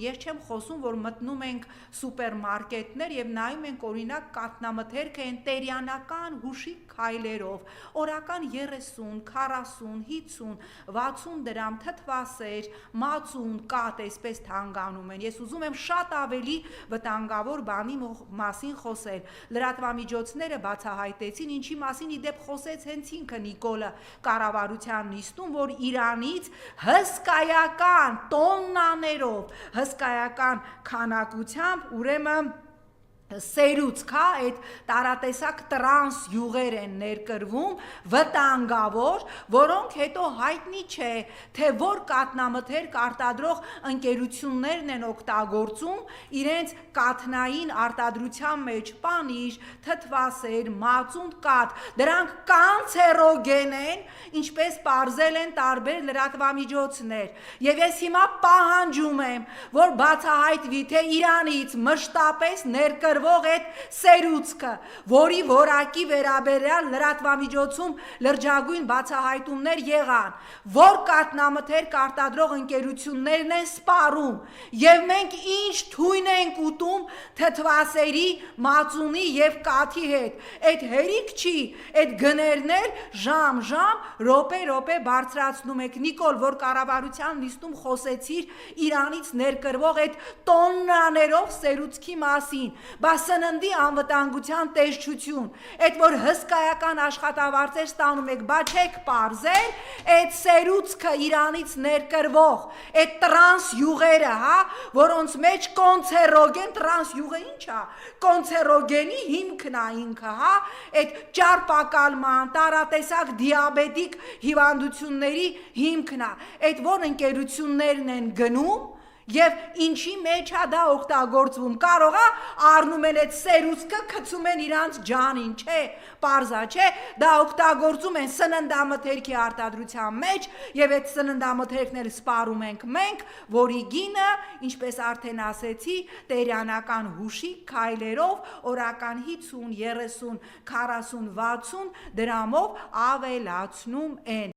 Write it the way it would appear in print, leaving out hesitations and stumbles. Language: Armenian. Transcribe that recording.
Ես չեմ խոսում, որ մտնում ենք սուպերմարկետներ եւ նայում ենք օրինակ կաթնամթերքը են տերյանական հուշի քայլերով, օրական 30, 40, 50, 60 դրամ թթվասեր, մածուն, կաթ այսպես թանգանում են։ Ես ուզում եմ շատ ավելի վտանգավոր բանի մասին խոսել։ Լրատվամիջոցները բացահայտեցին, ինչի մասին իդեպ խոսեց հենց ինքը Նիկոլը կառավարության նիստում, որ Իրանից հսկայական տոննաներով հսկայական քանակությամբ ուրեմն սերուցք, այդ տարատեսակ տրանս յուղեր են ներկրվում, վտանգավոր, որոնք հետո հայտնի չէ, թե որ կաթնամթերք արտադրող ընկերություններն են օգտագործում իրենց կաթնային արտադրության մեջ պանիր, թթվասեր, մածուն կաթ, դրանք կանցերոգեն են, ինչպես պարզել են տարբեր լրատվամիջոցներ, եւ ես հիմա պահանջում եմ, որ բացահայտվի, թե Իրանից մշտապես ներկրվող այդ սերուցքը, որի որակի վերաբերյալ լրատվամիջոցում լրջագույն բացահայտումներ եղան, որ կաթնամթերք արտադրող ընկերություններն են սպառում, եւ մենք ինչ թույն ենք ուտում թթվասերի, մածունի եւ կաթի հետ, այդ հերիք չի, այդ գներն էլ ժամ, րոպե բարձրացնում եք։ Նիկոլ, որ կառավարության նիստում խոսեցիր Իրանից ներկրվող այդ տոննաներով սերուցքի մասին, բա սննդի անվտանգության տեսչություն, այդ որ հսկայական աշխատավարձեր ստանում եք, բա չեք պարզել, այդ սերուցքը Իրանից ներկրվող, այդ տրանս յուղերը, որոնց մեջ կոնցերոգեն, տրանս յուղը ինչ է, կոնցերոգենի հիմքն է ինքը, այդ ճարպակալման, տարատեսակ դիաբետիկ հիվանդությունների հիմքն է, այդ որ ընկերություններն են գնում եւ ինչի մեջ է դա օգտագործվում, կարող է առնում են այդ սերուցքը, գցում են իրանց ջանին, չէ, պարզա, չէ, դա օգտագործում են սննդամթերքի արտադրության մեջ եւ այդ սննդամթերքները սպառում ենք մենք, որի գինը, ինչպես արդեն ասեցի, տերյանական հուշի քայլերով օրական 50, 30, 40, 60 դրամով ավելացնում են։